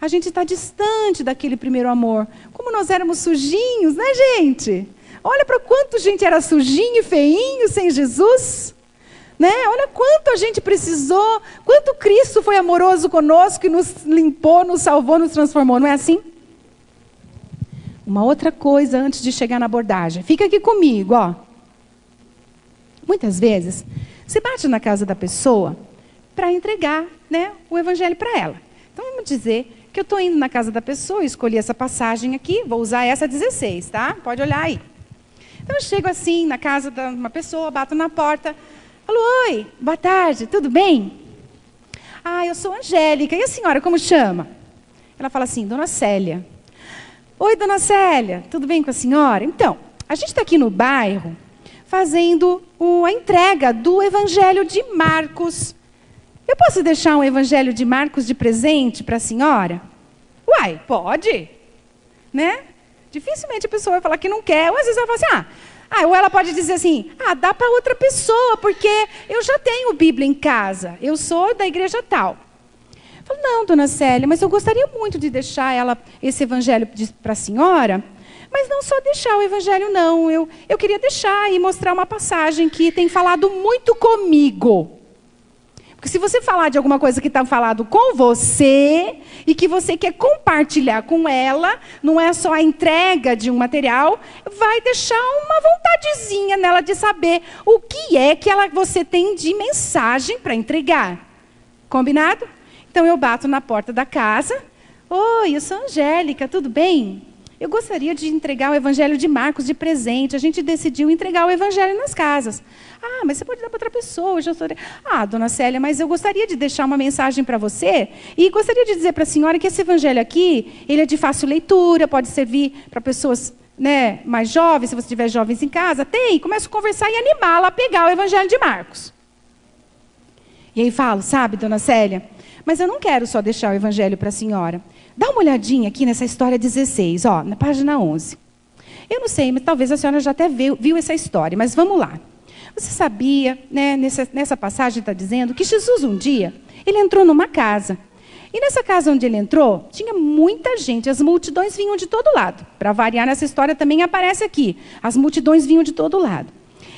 A gente está distante daquele primeiro amor, como nós éramos sujinhos, né gente? Olha para quanto a gente era sujinho e feinho sem Jesus, né? Olha quanto a gente precisou, quanto Cristo foi amoroso conosco e nos limpou, nos salvou, nos transformou, não é assim? Uma outra coisa antes de chegar na abordagem. Fica aqui comigo, ó. Muitas vezes, você bate na casa da pessoa para entregar, né, o evangelho para ela. Então, vamos dizer que eu estou indo na casa da pessoa, escolhi essa passagem aqui, vou usar essa 16, tá? Pode olhar aí. Então, eu chego assim na casa de uma pessoa, bato na porta, falo, oi, boa tarde, tudo bem? Ah, eu sou Angélica, e a senhora como chama? Ela fala assim, Dona Célia. Oi, Dona Célia, tudo bem com a senhora? Então, a gente está aqui no bairro fazendo a entrega do Evangelho de Marcos. Eu posso deixar um Evangelho de Marcos de presente para a senhora? Uai, pode. Né? Dificilmente a pessoa vai falar que não quer, ou às vezes ela fala assim, ou ela pode dizer assim, dá para outra pessoa, porque eu já tenho Bíblia em casa, eu sou da igreja tal. Eu falo, não, Dona Célia, mas eu gostaria muito de deixar esse evangelho para a senhora, mas não só deixar o evangelho, não. Eu queria deixar e mostrar uma passagem que tem falado muito comigo. Porque se você falar de alguma coisa que está falado com você e que você quer compartilhar com ela, não é só a entrega de um material, vai deixar uma vontadezinha nela de saber o que é que você tem de mensagem para entregar. Combinado? Então eu bato na porta da casa. Oi, eu sou Angélica, tudo bem? Eu gostaria de entregar o Evangelho de Marcos de presente. A gente decidiu entregar o Evangelho nas casas. Mas você pode dar para outra pessoa. Dona Célia, mas eu gostaria de deixar uma mensagem para você e gostaria de dizer para a senhora que esse Evangelho aqui, ele é de fácil leitura, pode servir para pessoas, né, mais jovens, se você tiver jovens em casa. Começo a conversar e animá-la a pegar o Evangelho de Marcos. E aí falo, sabe, Dona Célia, mas eu não quero só deixar o Evangelho para a senhora. Dá uma olhadinha aqui nessa história 16, ó, na página 11. Eu não sei, mas talvez a senhora já até viu essa história, mas vamos lá. Você sabia, né, nessa passagem está dizendo que Jesus um dia, ele entrou numa casa. E nessa casa onde ele entrou, tinha muita gente, as multidões vinham de todo lado. Para variar, nessa história também aparece aqui, as multidões vinham de todo lado.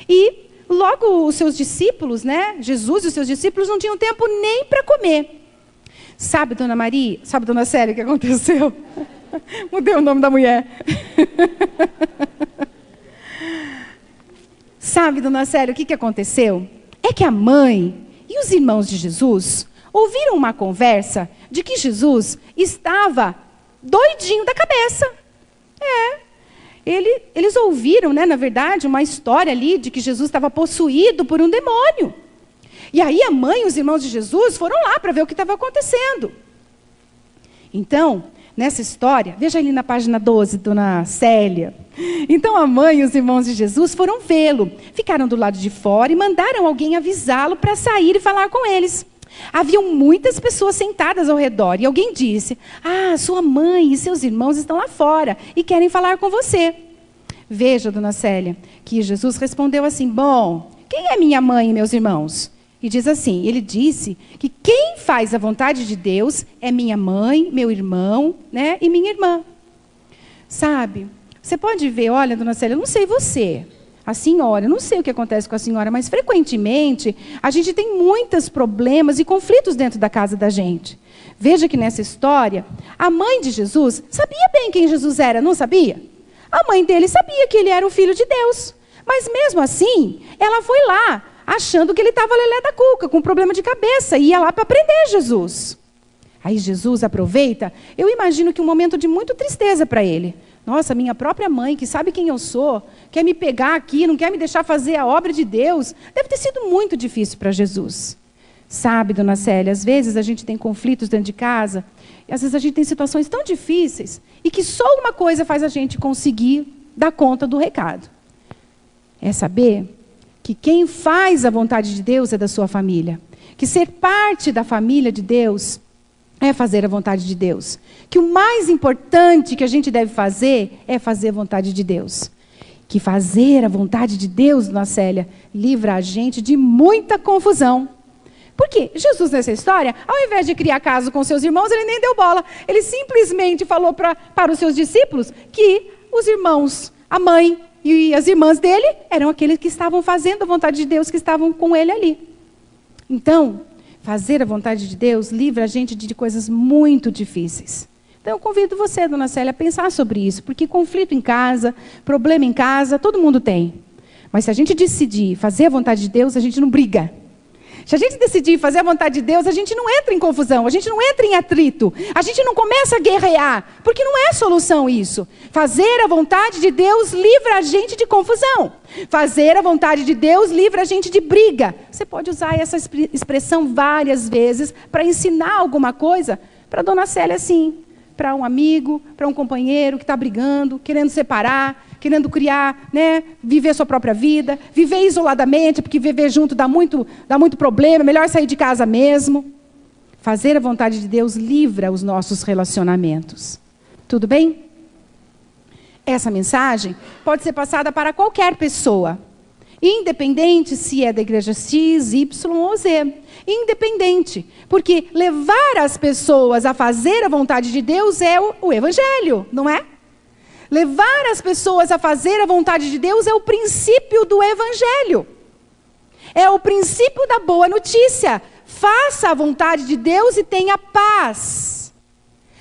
E logo os seus discípulos, né, Jesus e os seus discípulos não tinham tempo nem para comer. Sabe, Dona Célia, o que aconteceu? Mudei o nome da mulher. Sabe, Dona Célia, o que aconteceu? É que a mãe e os irmãos de Jesus ouviram uma conversa de que Jesus estava doidinho da cabeça. Eles ouviram, né, na verdade, uma história ali de que Jesus estava possuído por um demônio. E aí a mãe e os irmãos de Jesus foram lá para ver o que estava acontecendo. Então, nessa história, veja ali na página 12, dona Célia. Então a mãe e os irmãos de Jesus foram vê-lo, ficaram do lado de fora e mandaram alguém avisá-lo para sair e falar com eles. Haviam muitas pessoas sentadas ao redor e alguém disse: sua mãe e seus irmãos estão lá fora e querem falar com você. Veja, dona Célia, que Jesus respondeu assim: bom, quem é minha mãe e meus irmãos? E diz assim, ele disse que quem faz a vontade de Deus é minha mãe, meu irmão, né, e minha irmã. Sabe, você pode ver, olha, dona Célia, eu não sei você, a senhora, eu não sei o que acontece com a senhora, mas frequentemente a gente tem muitos problemas e conflitos dentro da casa da gente. Veja que nessa história, a mãe de Jesus sabia bem quem Jesus era, não sabia? A mãe dele sabia que ele era o filho de Deus, mas mesmo assim, ela foi lá, achando que ele estava lelé da cuca, com problema de cabeça, e ia lá para prender Jesus. Aí Jesus aproveita, eu imagino que um momento de muita tristeza para ele. Nossa, minha própria mãe, que sabe quem eu sou, quer me pegar aqui, não quer me deixar fazer a obra de Deus. Deve ter sido muito difícil para Jesus. Sabe, dona Célia, às vezes a gente tem conflitos dentro de casa, e às vezes a gente tem situações tão difíceis, e que só uma coisa faz a gente conseguir dar conta do recado. É saber que quem faz a vontade de Deus é da sua família. Que ser parte da família de Deus é fazer a vontade de Deus. Que o mais importante que a gente deve fazer é fazer a vontade de Deus. Que fazer a vontade de Deus, dona Célia, livra a gente de muita confusão. Porque Jesus, nessa história, ao invés de criar caso com seus irmãos, ele nem deu bola. Ele simplesmente falou para os seus discípulos que os irmãos, a mãe e as irmãs dele eram aqueles que estavam fazendo a vontade de Deus, que estavam com ele ali. Então, fazer a vontade de Deus livra a gente de coisas muito difíceis. Então, eu convido você, dona Célia, a pensar sobre isso, porque conflito em casa, problema em casa, todo mundo tem. Mas se a gente decidir fazer a vontade de Deus, a gente não briga. Se a gente decidir fazer a vontade de Deus, a gente não entra em confusão, a gente não entra em atrito, a gente não começa a guerrear, porque não é solução isso. Fazer a vontade de Deus livra a gente de confusão. Fazer a vontade de Deus livra a gente de briga. Você pode usar essa expressão várias vezes para ensinar alguma coisa para a dona Célia, assim, para um amigo, para um companheiro que está brigando, querendo separar, querendo criar, né, viver a sua própria vida, viver isoladamente, porque viver junto dá muito problema, melhor sair de casa mesmo. Fazer a vontade de Deus livra os nossos relacionamentos. Tudo bem? Essa mensagem pode ser passada para qualquer pessoa, independente se é da igreja X, Y ou Z. Independente, porque levar as pessoas a fazer a vontade de Deus é o Evangelho, não é? Levar as pessoas a fazer a vontade de Deus é o princípio do Evangelho. É o princípio da boa notícia. Faça a vontade de Deus e tenha paz.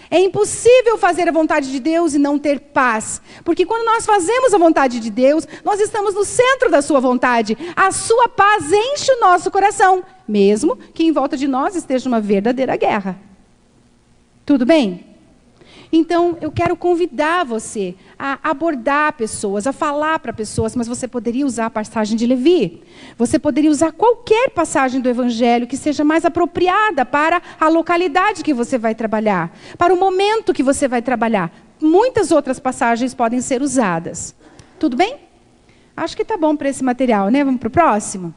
É impossível fazer a vontade de Deus e não ter paz. Porque quando nós fazemos a vontade de Deus, nós estamos no centro da sua vontade. A sua paz enche o nosso coração, mesmo que em volta de nós esteja uma verdadeira guerra. Tudo bem? Então, eu quero convidar você a abordar pessoas, a falar para pessoas, mas você poderia usar a passagem de Levi. Você poderia usar qualquer passagem do Evangelho que seja mais apropriada para a localidade que você vai trabalhar, para o momento que você vai trabalhar. Muitas outras passagens podem ser usadas. Tudo bem? Acho que está bom para esse material, né? Vamos para o próximo?